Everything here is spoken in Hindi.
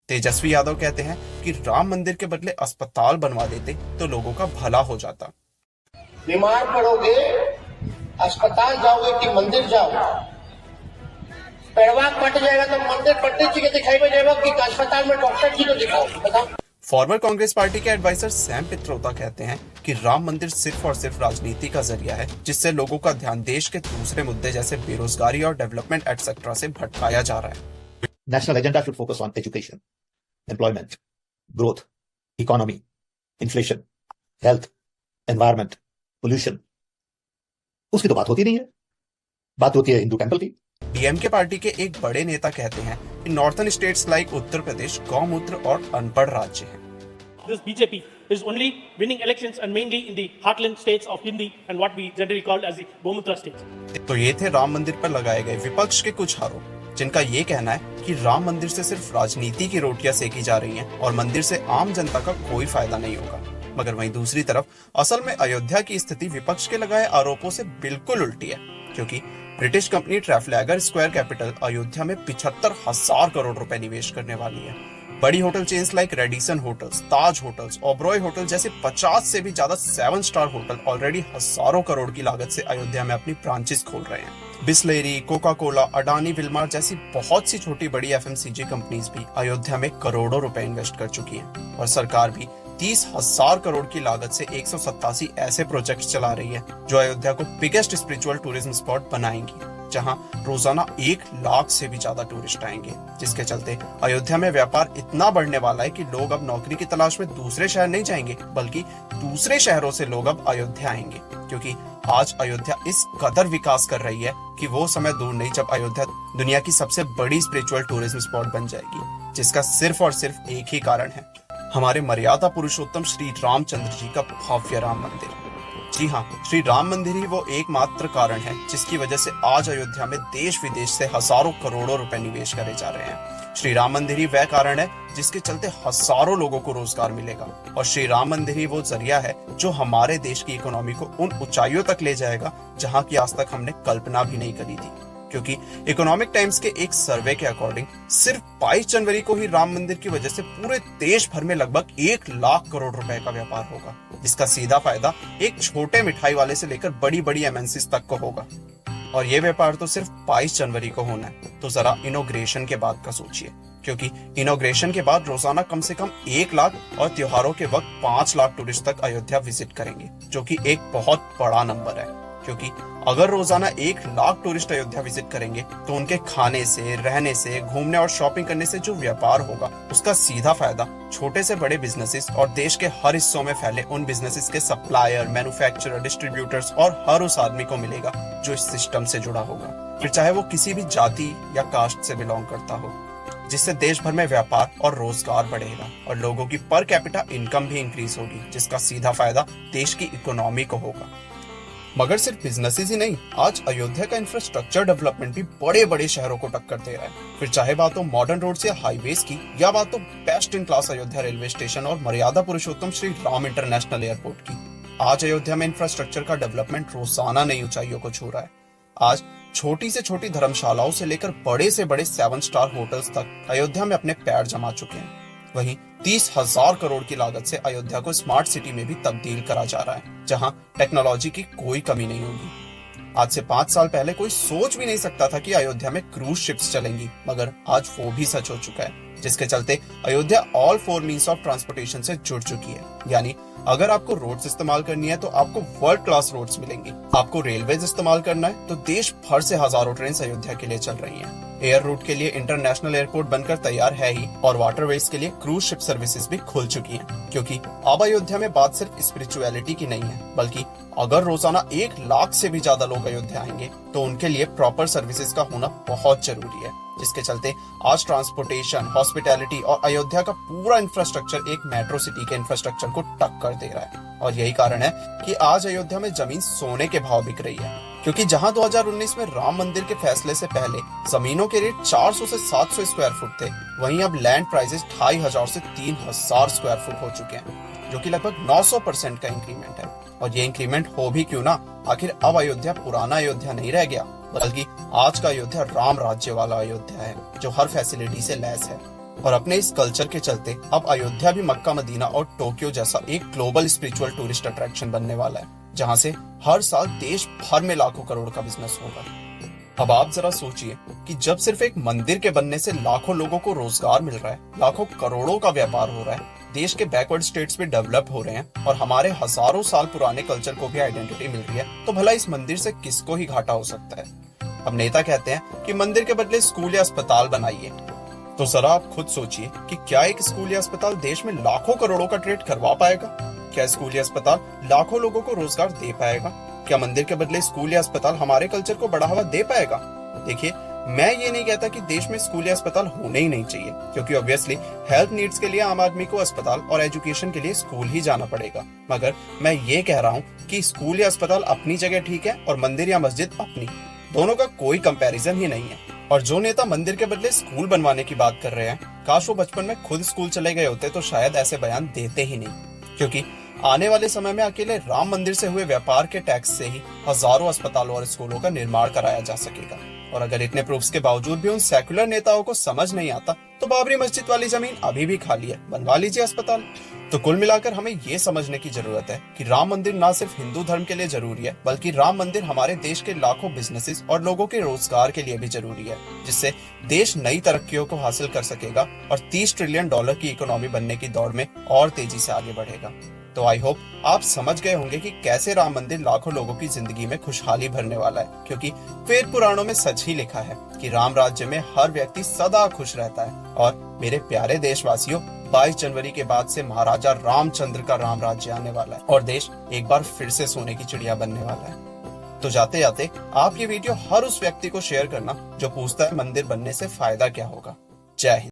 तेजस्वी यादव कहते हैं कि राम मंदिर के बदले अस्पताल बनवा देते तो लोगों का भला हो जाता। बीमार पड़ोगे अस्पताल जाओगे कि मंदिर जाओ, पैरवा कट जाएगा तो मंदिर पंडित जी के दिखाई में जाएगा कि अस्पताल में डॉक्टर जी को दिखाओ, बताओ। फॉरवर्ड कांग्रेस पार्टी के एडवाइजर सैम पित्रोदा कहते हैं कि राम मंदिर सिर्फ और सिर्फ राजनीति का जरिया है, जिससे लोगों का ध्यान देश के दूसरे मुद्दे जैसे बेरोजगारी और डेवलपमेंट एटसेट्रा से भटकाया जा रहा है। National agenda should focus on education, employment, growth, economy, inflation, health, environment, pollution. उसकी तो बात होती नहीं है, बात होती है हिंदू टेंपल की। डीएमके पार्टी के एक बड़े नेता कहते हैं कि northern states like Uttar Pradesh गौमूत्र और अनपढ़ राज्य है। This BJP is only winning elections and mainly in the heartland states of Hindi and what we generally call as the Gomutra states. तो ये थे राम मंदिर पर लगाए गए विपक्ष के कुछ आरोप, जिनका ये कहना है कि राम मंदिर से सिर्फ राजनीति की रोटियां सेकी जा रही हैं और मंदिर से आम जनता का कोई फायदा नहीं होगा। मगर वहीं दूसरी तरफ असल में अयोध्या की स्थिति विपक्ष के लगाए आरोपों से बिल्कुल उल्टी है, क्योंकि British company Trafalgar Square Capital Ayodhya में 75,000 करोड़ रुपए निवेश करने वाली है। बड़ी hotel chains like Radisson hotels, Taj hotels, Oberoi hotel जैसे 50 से भी ज्यादा 7 स्टार होटल ऑलरेडी हजारों करोड़ की लागत से अयोध्या में अपनी ब्रांचेस खोल रहे हैं। Bisleri, Coca Cola, Adani, Wilmar जैसी बहुत सी छोटी बड़ी एफएमसीजी कंपनीज भी अयोध्या में करोड़ों रुपए इन्वेस्ट कर चुकी हैं और सरकार भी 30,000 करोड़ की लागत से 187 ऐसे प्रोजेक्ट चला रही है जो अयोध्या को बिगेस्ट स्पिरिचुअल टूरिज्म स्पॉट बनाएंगी, जहां रोजाना 1 लाख से भी ज्यादा टूरिस्ट आएंगे, जिसके चलते अयोध्या में व्यापार इतना बढ़ने वाला है कि लोग अब नौकरी की तलाश में दूसरे शहर नहीं जाएंगे, बल्कि दूसरे शहरों से लोग अब अयोध्या आएंगे, क्योंकि आज अयोध्या इस कदर विकास कर रही है कि वो समय दूर नहीं जब अयोध्या दुनिया की सबसे बड़ी स्पिरिचुअल टूरिज्म स्पॉट बन जाएगी, जिसका सिर्फ और सिर्फ एक ही कारण है, हमारे मर्यादा पुरुषोत्तम श्री रामचंद्र जी का भव्य राम मंदिर। जी हाँ, श्री राम मंदिर ही वो एकमात्र कारण है जिसकी वजह से आज अयोध्या में देश विदेश से हजारों करोड़ों रुपए निवेश करे जा रहे हैं। श्री राम मंदिर ही वह कारण है जिसके चलते हजारों लोगों को रोजगार मिलेगा और श्री राम मंदिर ही वो जरिया है जो हमारे देश की इकोनॉमी को उन ऊंचाइयों तक ले जाएगा जहां की आज तक हमने कल्पना भी नहीं करी थी। क्योंकि इकोनॉमिक टाइम्स के एक सर्वे के अकॉर्डिंग सिर्फ 22 जनवरी को ही राम मंदिर की वजह से पूरे देश भर में लगभग 1 लाख करोड़ रुपए का व्यापार होगा, जिसका सीधा फायदा एक छोटे मिठाई वाले से लेकर बड़ी बड़ी एमएनसीज तक को होगा। और ये व्यापार तो सिर्फ 22 जनवरी को होना है, तो जरा इनॉग्रेशन के बाद का सोचिए, क्योंकि इनॉग्रेशन के बाद रोजाना कम से कम 1 लाख और त्योहारों के वक्त 5 लाख टूरिस्ट तक अयोध्या विजिट करेंगे, जो कि एक बहुत बड़ा नंबर है। क्योंकि अगर रोजाना 1 लाख टूरिस्ट अयोध्या विजिट करेंगे तो उनके खाने से, रहने से, घूमने और शॉपिंग करने से जो व्यापार होगा उसका सीधा फायदा छोटे से बड़े बिजनेसेस और देश के हर हिस्सों में फैले उन बिजनेसेस के सप्लायर, मैन्युफैक्चरर, डिस्ट्रीब्यूटर्स और हर उस आदमी को मिलेगा जो इस सिस्टम से जुड़ा होगा, फिर चाहे वो किसी भी जाति या कास्ट से बिलोंग करता हो, जिससे देश भर में व्यापार और रोजगार बढ़ेगा और लोगों की पर कैपिटा इनकम भी इंक्रीज होगी, जिसका सीधा फायदा देश की इकोनॉमी को होगा। मगर सिर्फ बिजनेसेस ही नहीं, आज अयोध्या का इंफ्रास्ट्रक्चर डेवलपमेंट भी बड़े बड़े शहरों को टक्कर दे रहा है। फिर चाहे बात हो मॉडर्न रोड्स या हाईवेज की, या बात हो best in class Ayodhya railway station और मर्यादा पुरुषोत्तम श्री राम इंटरनेशनल एयरपोर्ट की, आज अयोध्या में इंफ्रास्ट्रक्चर का डेवलपमेंट रोजाना नई ऊंचाइयों को छू रहा है। आज छोटी से छोटी धर्मशालाओं से लेकर बड़े से बड़े 7 स्टार होटल्स तक अयोध्या में अपने पैर जमा चुके हैं। वहीं 30,000 करोड़ की लागत से अयोध्या को स्मार्ट सिटी में भी तब्दील करा जा रहा है, जहां टेक्नोलॉजी की कोई कमी नहीं होगी। आज से 5 साल पहले कोई सोच भी नहीं सकता था कि अयोध्या में क्रूज शिप्स चलेंगी, मगर आज वो भी सच हो चुका है, जिसके चलते Ayodhya all 4 means of transportation से जुड़ चुकी है। यानी अगर आपको रोड्स इस्तेमाल करनी है तो आपको वर्ल्ड क्लास रोड्स मिलेंगी, आपको रेलवेज इस्तेमाल करना है तो देश भर से हजारों ट्रेन अयोध्या के लिए चल रही हैं। एयर रूट के लिए इंटरनेशनल एयरपोर्ट बनकर तैयार है ही, और वाटरवेज के लिए क्रूज शिप सर्विसेज भी खुल चुकी हैं, क्योंकि अब अयोध्या में बात सिर्फ स्पिरिचुअलिटी की नहीं है, बल्कि अगर रोजाना 1 लाख से भी ज्यादा लोग अयोध्या आएंगे तो उनके लिए प्रॉपर सर्विसेज का होना बहुत जरूरी है, जिसके चलते आज ट्रांसपोर्टेशन, हॉस्पिटैलिटी और अयोध्या का पूरा इंफ्रास्ट्रक्चर एक मेट्रो सिटी के इंफ्रास्ट्रक्चर को टक्कर दे रहा है। और यही कारण है कि आज अयोध्या में जमीन सोने के भाव बिक रही है, क्योंकि जहां 2019 में राम मंदिर के फैसले से पहले जमीनों के रेट 400 से 700 स्क्वायर फुट थे, वहीं अब लैंड प्राइसेस 2500 से 3000 स्क्वायर फुट हो चुके हैं, जो कि लगभग 900% का इंक्रीमेंट है। और ये इंक्रीमेंट हो भी क्यों ना, आखिर अब अयोध्या पुराना अयोध्या नहीं रह गया, बल्कि आज का अयोध्या राम राज्य वाला अयोध्या है, जो हर फैसिलिटी से लैस है। और अपने इस कल्चर के चलते अब अयोध्या भी मक्का मदीना और टोक्यो जैसा एक ग्लोबल स्पिरिचुअल टूरिस्ट अट्रैक्शन बनने वाला है, जहां से हर साल देश भर में लाखों करोड़ का बिजनेस होगा। अब आप जरा सोचिए कि जब सिर्फ एक मंदिर के बनने से लाखों लोगों को रोजगार मिल रहा है, लाखों करोड़ों का व्यापार हो रहा है, देश के बैकवर्ड स्टेट्स भी डेवलप हो रहे हैं और हमारे हजारों साल पुराने कल्चर को भी आइडेंटिटी मिल रही है, तो भला इस मंदिर से किसको ही घाटा हो सकता है। अब नेता कहते हैं कि मंदिर के बदले स्कूल या अस्पताल बनाइए, तो जरा आप खुद सोचिए कि क्या एक स्कूल या अस्पताल देश में लाखों करोड़ों का ट्रेड करवा पाएगा? क्या स्कूल या अस्पताल लाखों लोगों को रोजगार दे पाएगा? क्या मंदिर के बदले स्कूल या अस्पताल हमारे कल्चर को बढ़ावा दे पाएगा? देखिए, मैं ये नहीं कहता कि देश में स्कूल या अस्पताल होने ही नहीं चाहिए, क्योंकि ऑब्वियसली हेल्थ नीड्स के लिए आम आदमी को अस्पताल और एजुकेशन के लिए स्कूल ही जाना पड़ेगा। मगर मैं ये कह रहा हूँ कि स्कूल या अस्पताल अपनी जगह ठीक है और मंदिर या मस्जिद अपनी, दोनों का कोई कंपैरिजन ही नहीं है। और जो नेता मंदिर के बदले स्कूल बनवाने की बात कर रहे हैं, काश वो बचपन में खुद स्कूल चले गए होते तो शायद ऐसे बयान देते ही नहीं, क्योंकि आने वाले समय में अकेले राम मंदिर से हुए व्यापार के टैक्स से ही हजारों अस्पतालों और स्कूलों का निर्माण कराया जा सकेगा। और अगर इतने प्रूफ्स के बावजूद भी उन सेकुलर नेताओं को समझ नहीं आता, तो बाबरी मस्जिद वाली जमीन अभी भी खाली है, बनवा लीजिए अस्पताल। तो कुल मिलाकर हमें ये समझने की जरूरत है कि राम मंदिर ना सिर्फ हिंदू धर्म के लिए जरूरी है, बल्कि राम मंदिर हमारे देश के लाखों बिजनेसेस और लोगों के रोजगार के लिए भी जरूरी है, जिससे देश नई तरक्कियों को हासिल कर सकेगा और $30 ट्रिलियन की इकोनॉमी बनने की दौड़ में और तेजी से आगे बढ़ेगा। तो आई होप आप समझ गए होंगे कि कैसे राम मंदिर लाखों लोगों की जिंदगी में खुशहाली भरने वाला है, क्योंकि वेद पुराणों में सच ही लिखा है कि राम राज्य में हर व्यक्ति सदा खुश रहता है। और मेरे प्यारे देशवासियों, 22 जनवरी के बाद से महाराजा रामचंद्र का राम राज्य आने वाला है और देश एक बार फिर से सोने की चिड़िया बनने वाला है। तो जाते जाते आप ये वीडियो हर उस व्यक्ति को शेयर करना जो पूछता है मंदिर बनने से फायदा क्या होगा। जय हिंद।